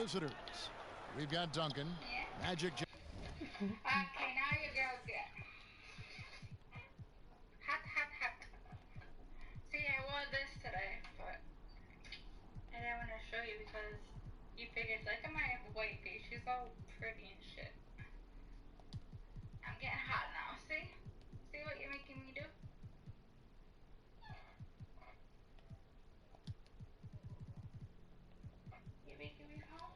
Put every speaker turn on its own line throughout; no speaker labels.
visitors. We've got Duncan. Yeah. Magic.
Okay, now your girl's good. Hot. See, I wore this today, but I didn't want to show you because you figured, look at my white face. She's all pretty and shit. I'm getting hot now. See? See what you're making me do? You're making me hot.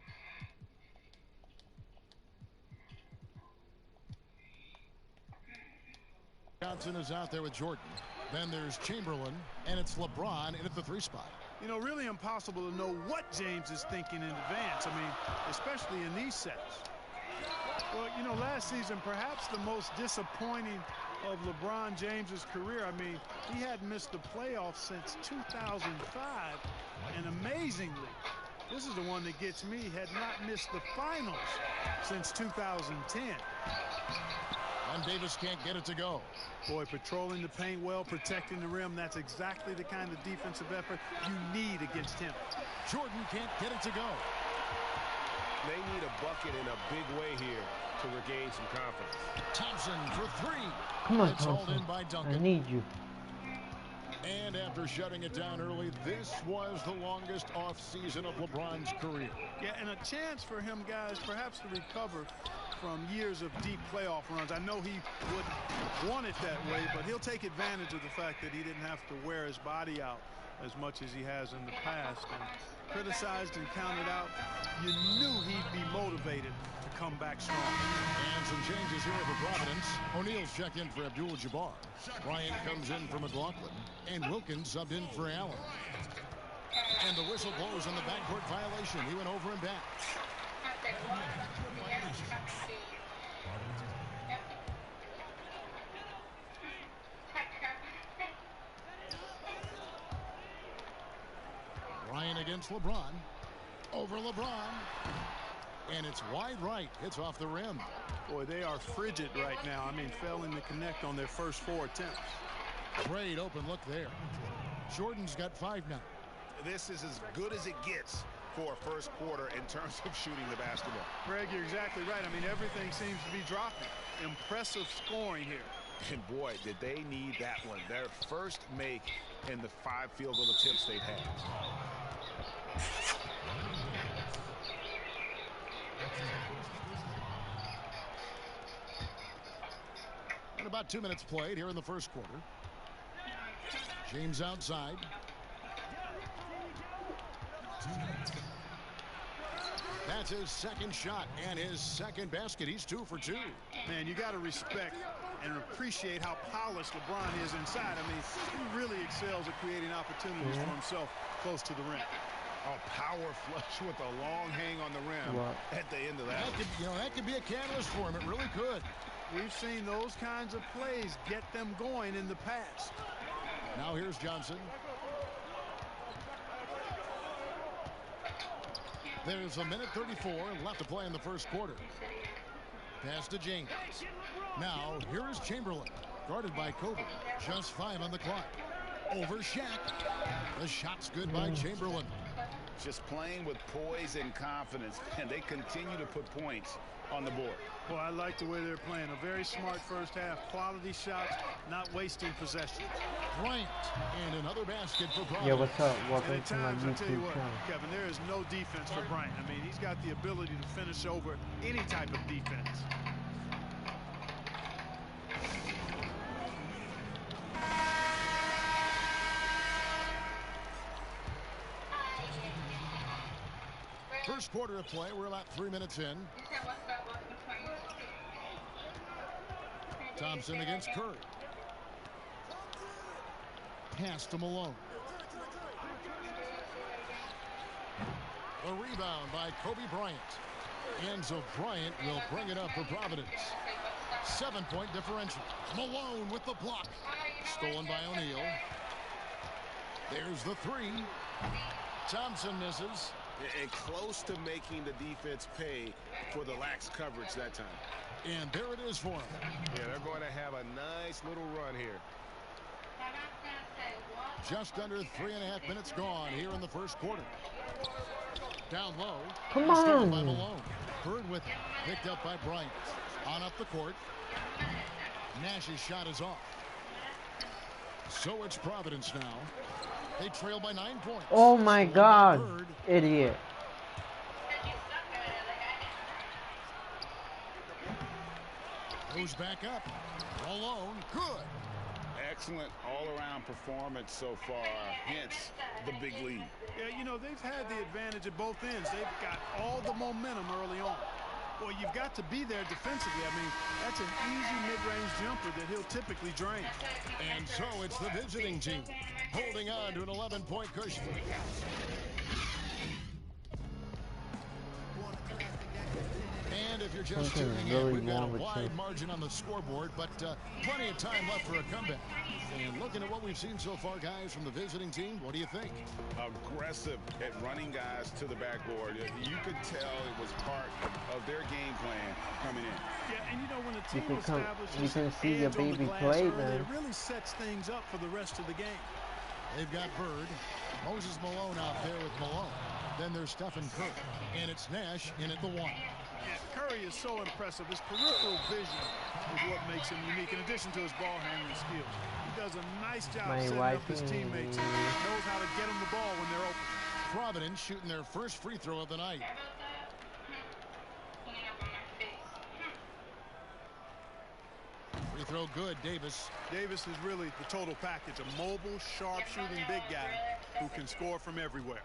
Johnson is out there with Jordan. Then there's Chamberlain, and it's LeBron in at the 3 spot.
You know, really impossible to know what James is thinking in advance. I mean, especially in these sets. Well, you know, last season, perhaps the most disappointing of LeBron James's career. I mean, he hadn't missed the playoffs since 2005. And amazingly, this is the one that gets me, had not missed the finals since 2010.
And Davis can't get it to go.
Boy, patrolling the paint well, protecting the rim. That's exactly the kind of defensive effort you need against him.
Jordan can't get it to go.
They need a bucket in a big way here to regain some confidence.
Thompson for 3.
Come on,
it's
Thompson.
hauled in by Duncan.
I need you.
And after shutting it down early, this was the longest offseason of LeBron's career.
Yeah, and a chance for him, guys, perhaps to recover from years of deep playoff runs. I know he would want it that way, but he'll take advantage of the fact that he didn't have to wear his body out as much as he has in the past. And criticized and counted out, you knew he'd be motivated to come back strong.
And some changes here for Providence. O'Neal's checked in for Abdul-Jabbar. Bryant comes in for McLaughlin. And Wilkins subbed in for Allen. And the whistle blows on the backcourt violation. He went over and back. Bryant against LeBron. Over LeBron. And it's wide right. It's off the rim.
Boy, they are frigid right now. I mean, failing to connect on their first 4 attempts.
Great open look there. Jordan's got 5 now.
This is as good as it gets for a first quarter in terms of shooting the basketball.
Greg, you're exactly right. I mean, everything seems to be dropping. Impressive scoring here.
And boy, did they need that one. Their first make in the 5 field goal attempts they've had.
And about 2 minutes played here in the first quarter. James outside. That's his second shot and his second basket. He's 2 for 2.
Man, you got to respect and appreciate how polished LeBron is inside. I mean, he really excels at creating opportunities for himself close to the rim.
Oh, power flush with a long hang on the rim at the end of that.
That could be a catalyst for him. It really could.
We've seen those kinds of plays get them going in the past.
Now here's Johnson. There's 1:34 left to play in the first quarter. Pass to James. Now here is Chamberlain, guarded by Kobe. Just 5 on the clock. Over Shaq. The shot's good by Chamberlain.
Just playing with poise and confidence, and they continue to put points on the board.
Well, I like the way they're playing. A very smart first half. Quality shots, not wasting possession.
Bryant, and another basket for Providence.
Yeah, what's up? Welcome
And at
to my
times, I tell you
YouTube
what,
channel.
Kevin, there is no defense for Bryant. I mean, he's got the ability to finish over any type of defense.
First quarter of play. We're about 3 minutes in. Thompson against Curry. Pass to Malone. A rebound by Kobe Bryant. Enzo Bryant will bring it up for Providence. 7-point differential. Malone with the block. Stolen by O'Neal. There's the 3. Thompson misses.
And close to making the defense pay for the lax coverage that time.
And there it is for him.
Yeah, they're going to have a nice little run here.
Just under 3.5 minutes gone here in the first quarter. Down low.
Come
Stolen by
on.
Malone. Bird with picked up by Bryant. On up the court. Nash's shot is off. So it's Providence now. They trail by 9 points.
Oh my
Stolen by
God,
Bird.
idiot.
Goes back up. Malone, good.
Excellent all-around performance so far, hence the big lead.
Yeah, you know, they've had the advantage at both ends. They've got all the momentum early on. Boy, you've got to be there defensively. I mean, that's an easy mid-range jumper that he'll typically drain.
And so it's the visiting team holding on to an 11-point cushion. And if you're just tuning in, we've got a wide margin on the scoreboard, but plenty of time left for a comeback. And looking at what we've seen so far, guys, from the visiting team, what do you think?
Aggressive at running guys to the backboard. You could tell it was part of their game plan coming in.
Yeah, and you know, when a team establishes
you can see the
edge on
baby
glass
play,
early,
man.
it really sets things up for the rest of the game.
They've got Bird. Moses Malone out there with Malone. Then there's Stephen Curry. And it's Nash in at the 1.
Yeah, Curry is so impressive. His peripheral vision is what makes him unique, in addition to his ball handling skills. He does a nice job setting up his teammates and knows how to get them the ball when they're open.
Providence shooting their first free throw of the night. Free throw good, Davis.
Davis is really the total package. A mobile, sharp-shooting big guy who can score from everywhere.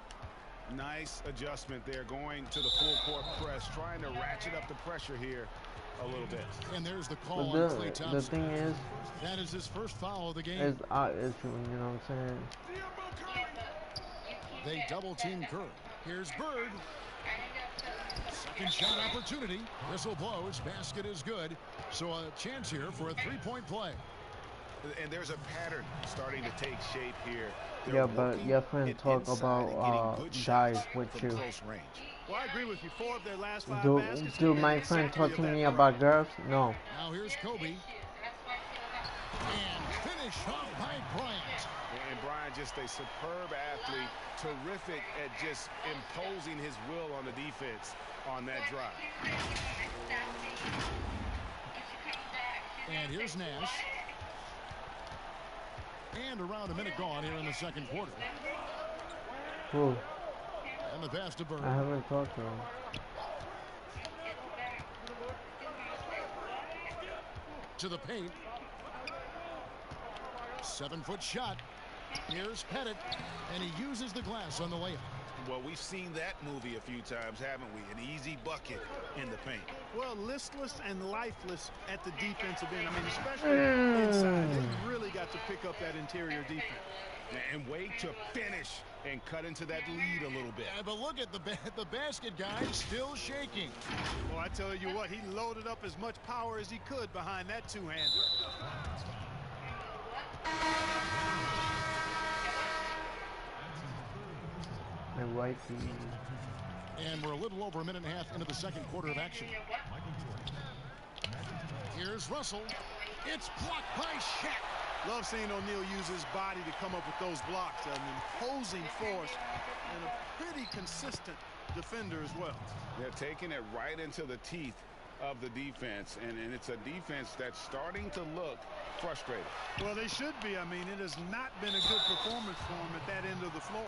Nice adjustment there, going to the full court press, trying to ratchet up the pressure here a little bit.
And there's the call on Klay Thompson.
The thing is,
that is his first foul of the game.
is you know what I'm saying?
They double team Curry. Here's Bird. Second shot opportunity. Whistle blows. Basket is good. So a chance here for a three-point play.
And there's a pattern starting to take shape here.
Yeah, but your friend talk about guys with you.
Well, I agree with you. 4 of their last 5 baskets.
Do my friend talk to me about girls? No.
Now here's Kobe. And finish off by Bryant.
And Bryant, just a superb athlete, terrific at just imposing his will on the defense on that drive.
And here's Nash. And around a minute gone here in the second quarter.
Who?
And the pass to Bird.
I haven't talked to him.
To the paint. 7-foot shot. Here's Pettit. And he uses the glass on the layup.
Well, we've seen that movie a few times, haven't we? An easy bucket in the paint.
Well, listless and lifeless at the defensive end. I mean, especially inside. They really got to pick up that interior defense.
And wait to finish and cut into that lead a little bit.
Yeah, but look at the basket guy still shaking.
Well, I tell you what, he loaded up as much power as he could behind that two-hander.
My wifey.
And we're a little over a minute and a half into the second quarter of action. Here's Russell. It's blocked by Shaq.
Love seeing O'Neal use his body to come up with those blocks. An imposing force and a pretty consistent defender as well.
They're taking it right into the teeth of the defense, and it's a defense that's starting to look frustrated.
Well, they should be. I mean, it has not been a good performance for them at that end of the floor.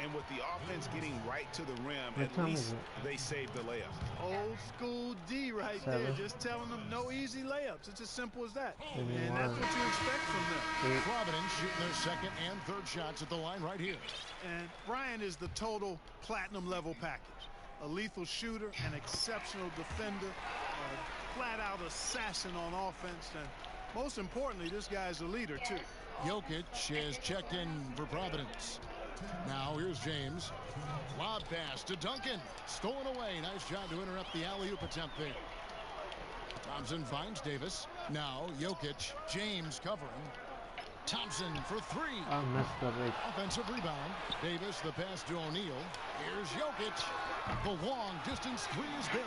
And with the offense getting right to the rim, at least they saved the layup.
Old school D right there, just telling them no easy layups. It's as simple as that. And that's what you expect from them.
Providence shooting their second and third shots at the line right here.
And Bryant is the total platinum level package. A lethal shooter, an exceptional defender, a flat-out assassin on offense, and most importantly, this guy's a leader too.
Jokic has checked in for Providence. Now here's James. Lob pass to Duncan. Stolen away. Nice job to interrupt the alley-oop attempt there. Thompson finds Davis. Now Jokic. James covering. Thompson for three.
I messed up it.
Offensive rebound. Davis the pass to O'Neal. Here's Jokic. The long distance three is good.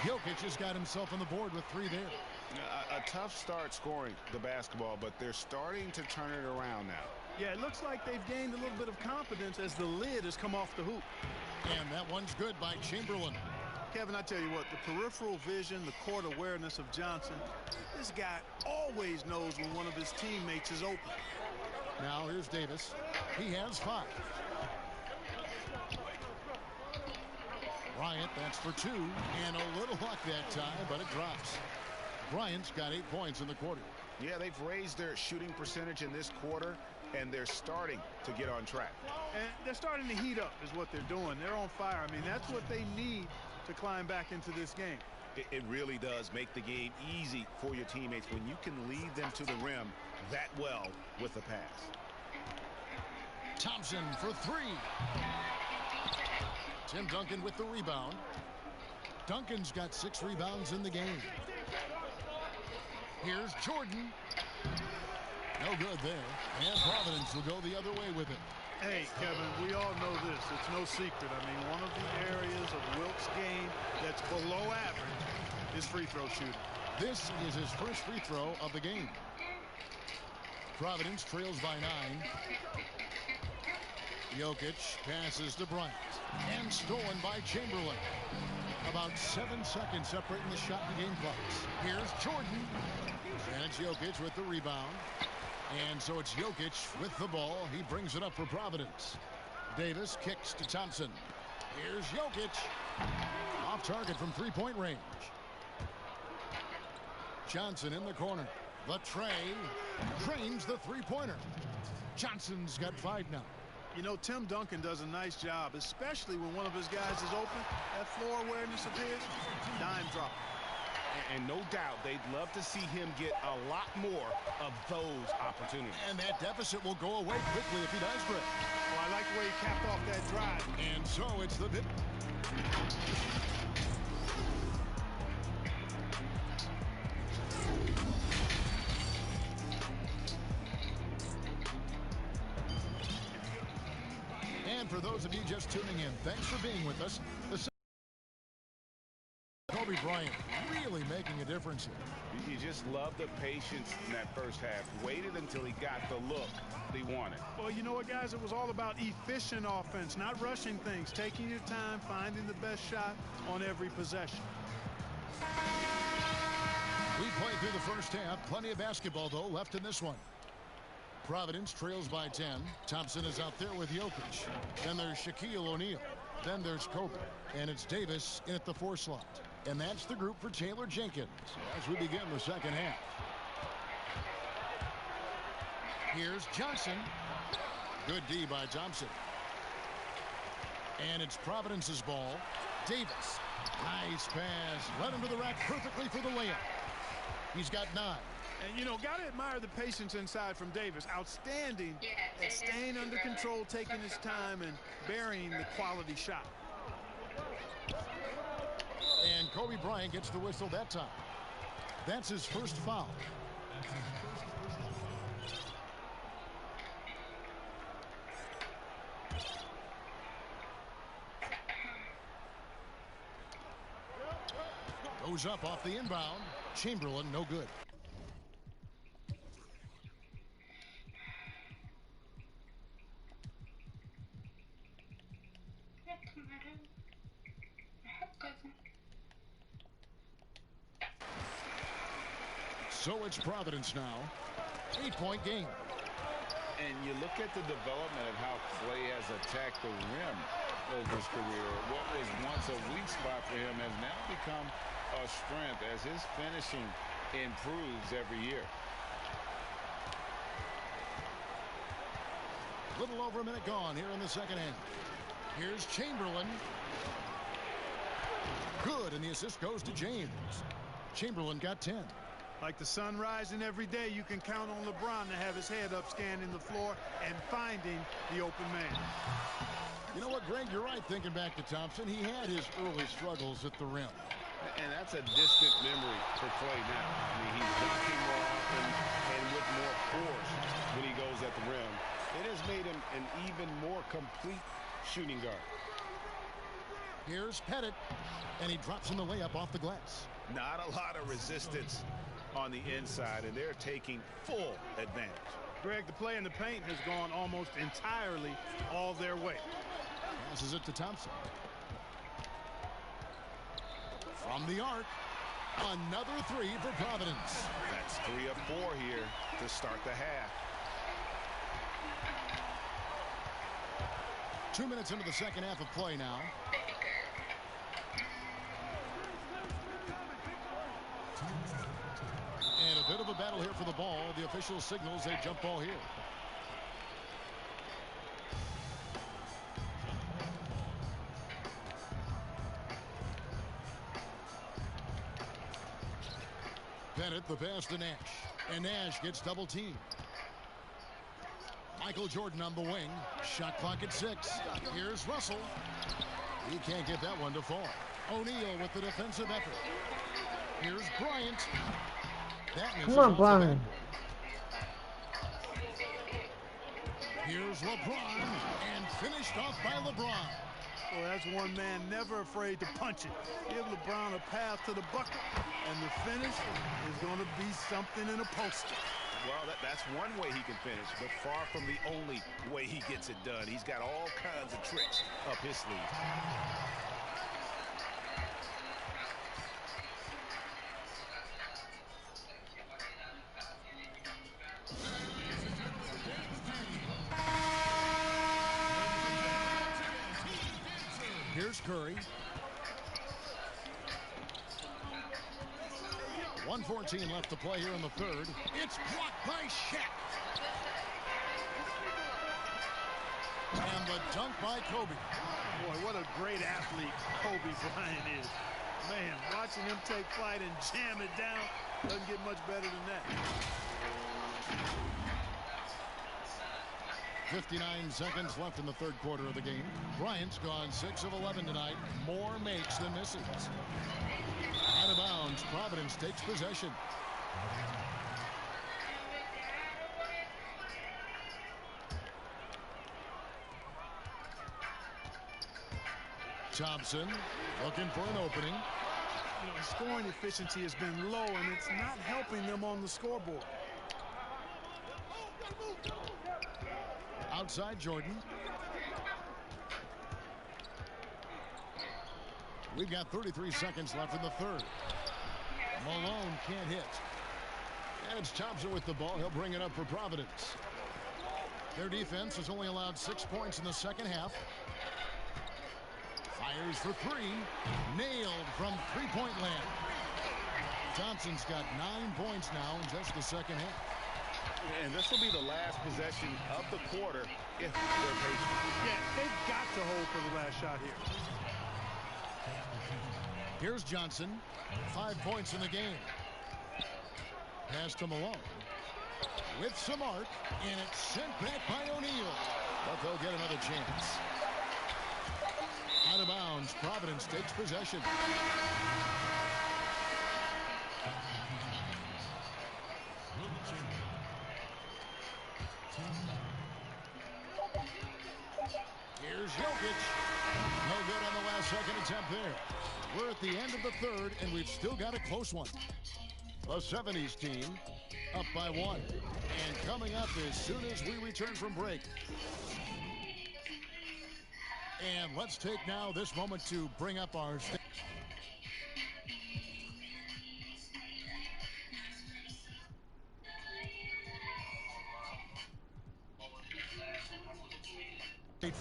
Jokic has got himself on the board with three there.
A tough start scoring the basketball, but they're starting to turn it around now.
Yeah, it looks like they've gained a little bit of confidence as the lid has come off the hoop.
And that one's good by Chamberlain.
Kevin, I tell you what, the peripheral vision, the court awareness of Johnson, this guy always knows when one of his teammates is open.
Now here's Davis. He has 5. Bryant, that's for 2. And a little luck that time, but it drops. Bryant's got 8 points in the quarter.
Yeah, they've raised their shooting percentage in this quarter, and they're starting to get on track.
And they're starting to heat up is what they're doing. They're on fire. I mean, that's what they need to climb back into this game.
It really does make the game easy for your teammates when you can lead them to the rim that well with the pass.
Thompson for 3. Tim Duncan with the rebound. Duncan's got 6 rebounds in the game. Here's Jordan. No good there. And Providence will go the other way with it.
Hey, Kevin, we all know this. It's no secret. I mean, one of the areas of Wilt's game that's below average is free throw shooting.
This is his first free throw of the game. Providence trails by 9. Jokic passes to Bryant. And stolen by Chamberlain. About 7 seconds separating the shot and game clocks. Here's Jordan. And it's Jokic with the rebound. And so it's Jokic with the ball. He brings it up for Providence. Davis kicks to Thompson. Here's Jokic. Off target from 3-point range. Johnson in the corner. The tray. Trains the 3-pointer. Johnson's got 5 now.
You know, Tim Duncan does a nice job, especially when one of his guys is open. That floor awareness of his, dime drop.
And no doubt they'd love to see him get a lot more of those opportunities.
And that deficit will go away quickly if he does, Greg.
Well, I like the way he capped off that drive.
And so it's the... And for those of you just tuning in, thanks for being with us. Kobe Bryant really making a difference here.
You just love the patience in that first half. Waited until he got the look he wanted.
Well, you know what, guys? It was all about efficient offense, not rushing things, taking your time, finding the best shot on every possession.
We played through the first half. Plenty of basketball, though, left in this one. Providence trails by 10. Thompson is out there with Jokic. Then there's Shaquille O'Neal. Then there's Kobe. And it's Davis in at the 4 slot. And that's the group for Taylor Jenkins as we begin the second half. Here's Johnson. Good D by Thompson. And it's Providence's ball. Davis. Nice pass. Led him to the rack perfectly for the layup. He's got 9.
And, you know, got to admire the patience inside from Davis. Outstanding at staying under control, taking his time, and burying the quality shot.
And Kobe Bryant gets the whistle that time. That's his first foul. Goes up off the inbound. Chamberlain, no good. So it's Providence now. 8-point game.
And you look at the development of how Clay has attacked the rim over his career. What was once a weak spot for him has now become a strength as his finishing improves every year.
Little over a minute gone here in the second half. Here's Chamberlain. Good, and the assist goes to James. Chamberlain got 10.
Like the sun rising every day, you can count on LeBron to have his head up scanning the floor and finding the open man.
You know what, Greg, you're right thinking back to Thompson. He had his early struggles at the rim.
And that's a distant memory for Clay now. I mean, he's dunking more often and with more force when he goes at the rim. It has made him an even more complete shooting guard.
Here's Pettit, and he drops in the layup off the glass.
Not a lot of resistance on the inside, and they're taking full advantage.
Greg, the play in the paint has gone almost entirely all their way.
Passes it to Thompson. From the arc, another three for Providence.
That's 3 of 4 here to start the half.
2 minutes into the second half of play now. And a bit of a battle here for the ball. The official signals a jump ball here. Bennett, the pass to Nash. And Nash gets double teamed. Michael Jordan on the wing. Shot clock at 6. Here's Russell. He can't get that one to fall. O'Neal with the defensive effort. Here's Bryant.
Come on, Brian.
Here's LeBron. And finished off by LeBron.
Well, that's one man never afraid to punch it. Give LeBron a path to the bucket, and the finish is going to be something in a poster.
Well, that's one way he can finish, but far from the only way he gets it done. He's got all kinds of tricks up his sleeve.
Here's Curry. 1:14 left to play here in the third. It's blocked by Shaq. And the dunk by Kobe.
Boy, what a great athlete Kobe Bryant is. Man, watching him take flight and jam it down doesn't get much better than that.
59 seconds left in the third quarter of the game. Bryant's gone 6 of 11 tonight. More makes than misses. Out of bounds, Providence takes possession. Thompson looking for an opening.
You know, scoring efficiency has been low, and it's not helping them on the scoreboard.
Outside Jordan. We've got 33 seconds left in the third. Malone can't hit. And it's Thompson with the ball. He'll bring it up for Providence. Their defense has only allowed 6 points in the second half. Fires for 3. Nailed from three-point land. Thompson's got 9 points now in just the second half.
And this will be the last possession of the quarter if they're patient.
Yeah, they've got to hold for the last shot here.
Here's Johnson. 5 points in the game. Pass to Malone. With some arc, and it's sent back by O'Neal. But they'll get another chance. Out of bounds, Providence takes possession. Here's Jokic. No good on the last second attempt there. We're at the end of the third, and we've still got a close one. The 70s team up by 1. And coming up as soon as we return from break. And let's take now this moment to bring up our state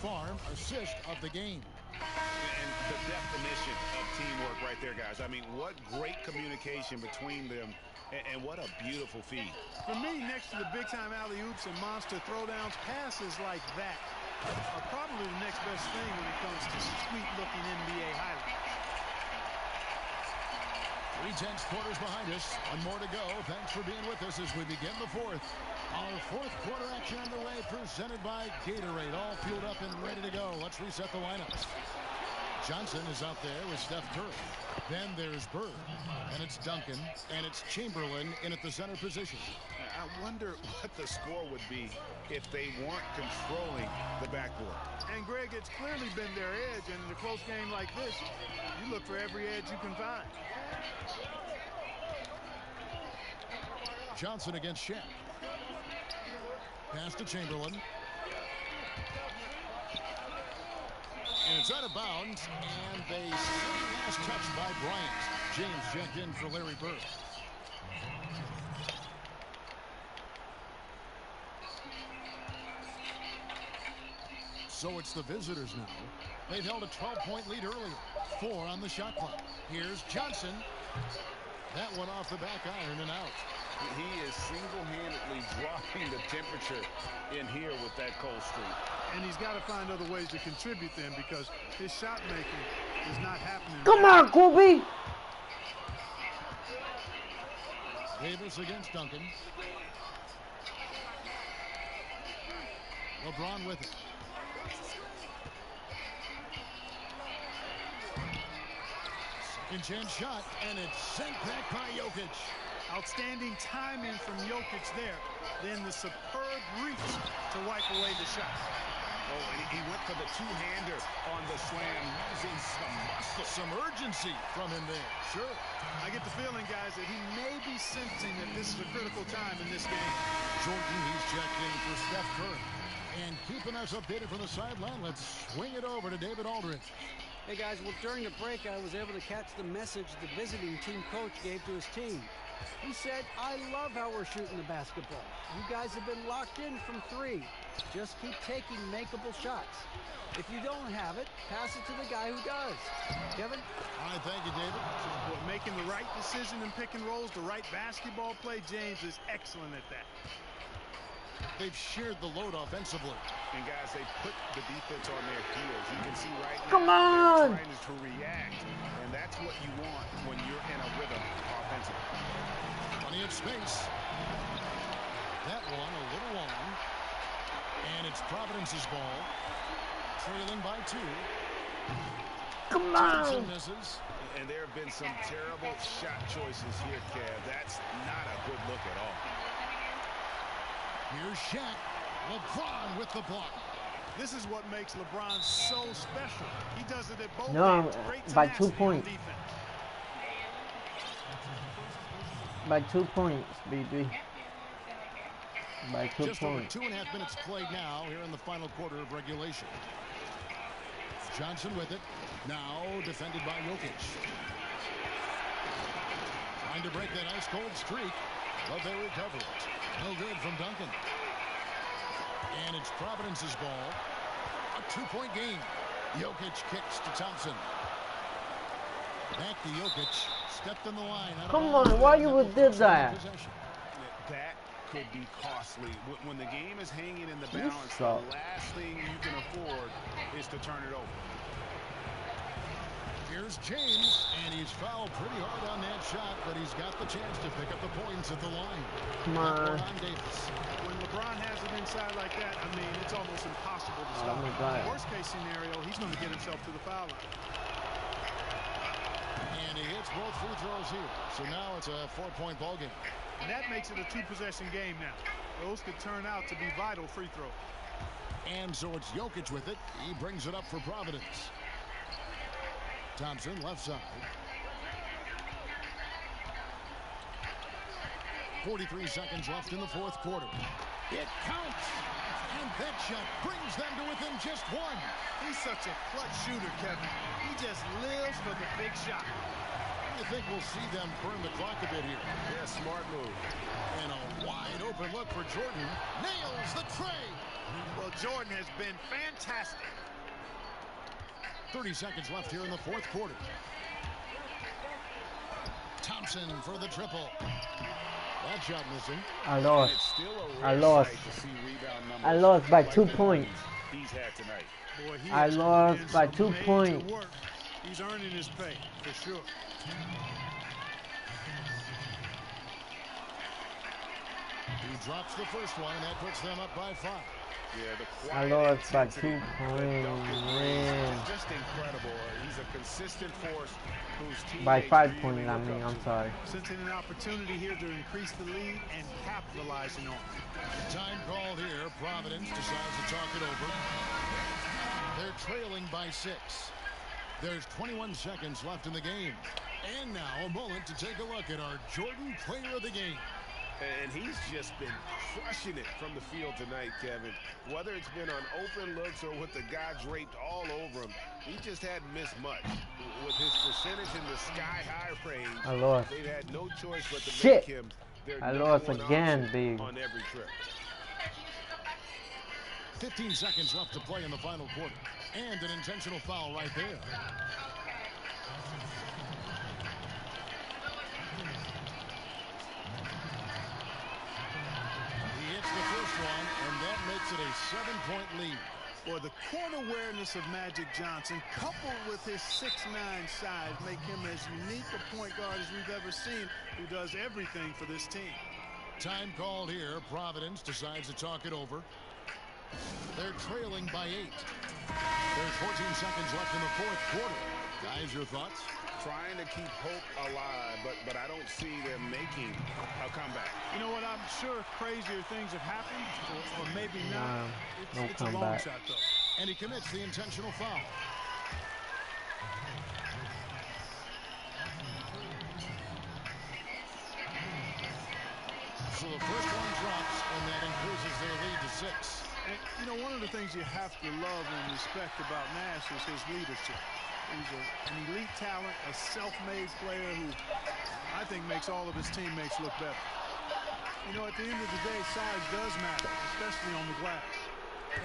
Farm assist of the game.
And the definition of teamwork right there, guys. I mean, what great communication between them, and what a beautiful feed.
For me, next to the big-time alley-oops and monster throwdowns, passes like that are probably the next best thing when it comes to sweet-looking NBA highlights.
3/10 quarters behind us. One more to go. Thanks for being with us as we begin the fourth. Our fourth quarter action underway, presented by Gatorade. All fueled up and ready to go. Let's reset the lineups. Johnson is out there with Steph Curry. Then there's Bird. And it's Duncan. And it's Chamberlain in at the center position.
I wonder what the score would be if they weren't controlling the backboard.
And, Greg, it's clearly been their edge. And in a close game like this, you look for every edge you can find.
Johnson against Shaq. Pass to Chamberlain. And it's out of bounds, and they say last touch by Bryant. James checked in for Larry Bird. So it's the visitors now. They've held a 12-point lead earlier. 4 on the shot clock. Here's Johnson. That one off the back iron and out.
He is single-handedly dropping the temperature in here with that cold streak.
And he's got to find other ways to contribute then, because his shot making is not happening.
Come on, Kobe.
Davis against Duncan. LeBron with it. Second chance shot, and it's sent back by Jokic.
Outstanding timing from Jokic there. Then the superb reach to wipe away the shot.
Oh, and he went for the two-hander on the slam, using some muscle.
Some urgency from him there. Sure.
I get the feeling, guys, that he may be sensing that this is a critical time in this game.
Jordan, he's checked in for Steph Curry. And keeping us updated from the sideline, let's swing it over to David Aldridge.
Hey, guys, well, during the break, I was able to catch the message the visiting team coach gave to his team. He said, I love how we're shooting the basketball. You guys have been locked in from 3. Just keep taking makeable shots. If you don't have it, pass it to the guy who does. Kevin?
All right, thank you, David.
Well, making the right decision in pick and rolls, the right basketball play, James is excellent at that.
They've shared the load offensively.
And, guys, they put the defense on their heels. You can see right now
Come on.
they're trying to react, and that's what you want when you're in a rhythm offensively.
Plenty of space. That one a little long. And it's Providence's ball. Trailing by 2.
Come
Thompson
on.
misses.
And there have been some terrible shot choices here, Kev. That's not a good look at all.
Here's Shaq. LeBron with the block.
This is what makes LeBron so special. He does it at both
No,
ends. Great
by
tenacity
2 points.
on defense.
By 2 points, BB. By 2
Just over
points.
2.5 minutes played now here in the final quarter of regulation. Johnson with it. Now defended by Jokic. Trying to break that ice-cold streak, but they recover it. No good from Duncan. And it's Providence's ball. A 2-point game. Jokic kicks to Thompson. Back to Jokic. Stepped in the line.
Come on, why you did that?
That could be costly. When the game is hanging in the
You
balance,
suck.
the last thing you can afford is to turn it over.
Here's James, and he's fouled pretty hard on that shot, but he's got the chance to pick up the points at the line.
Come on.
Davis.
When LeBron has it inside like that, I mean, it's almost impossible to stop.
my God.
Worst case scenario, he's going to get himself to the foul line.
And he hits both free throws here. So now it's a 4-point ball game.
And that makes it a 2-possession game now. Those could turn out to be vital free throws.
And so it's Jokic with it. He brings it up for Providence. Thompson, left side. 43 seconds left in the fourth quarter. It counts. And that shot brings them to within just 1.
He's such a clutch shooter, Kevin. He just lives for the big shot.
I think we'll see them burn the clock a bit here.
Yeah, smart move.
And a wide open look for Jordan. Nails the tray.
Well, Jordan has been fantastic.
30 seconds left here in the fourth quarter. Thompson for the triple. That shot missing.
I lost.
It's still a
I
rare
lost.
sight to see rebound numbers
I lost by
like
2
the
points.
He's had tonight.
Boy, he
I
has
lost
put in
by
some
2
major
points.
work. He's earning his pay, for sure.
He drops the first one, and that puts them up by 5.
Yeah, the
I
quiet
lost by 2
intensity
points,
that Duncan brings
man.
is just incredible. He's a consistent force whose
By
teammates
5
really
points, I
look
mean,
up
I'm
to.
sorry.
Sensing an opportunity here to increase the lead and capitalizing on it.
Time called here. Providence decides to talk it over. They're trailing by 6. There's 21 seconds left in the game. And now a moment to take a look at our Jordan Player of the Game.
And he's just been crushing it from the field tonight, Kevin. Whether it's been on open looks or with the guy draped all over him, he just hadn't missed much. With his percentage in the sky-high range,
I lost.
they've had no choice but to
Shit.
make him their
I
number
lost
one
again,
option
big.
on every trip.
15 seconds left to play in the final quarter. And an intentional foul right there. He hits the first one, and that makes it a 7-point lead.
Well, the court awareness of Magic Johnson, coupled with his 6'9" size, make him as unique a point guard as we've ever seen, who does everything for this team.
Time called here. Providence decides to talk it over. They're trailing by 8. There's 14 seconds left in the fourth quarter. Guys, your thoughts?
Trying to keep hope alive, but I don't see them making a comeback.
You know what? I'm sure crazier things have happened, or maybe not.
No
It's a long
comeback.
shot, though.
And he commits the intentional foul. So the first one drops, and that increases their lead to 6.
And, you know, one of the things you have to love and respect about Nash is his leadership. He's an elite talent, a self-made player who I think makes all of his teammates look better. You know, at the end of the day, size does matter, especially on the glass.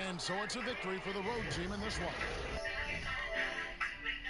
And so it's a victory for the road team in this one.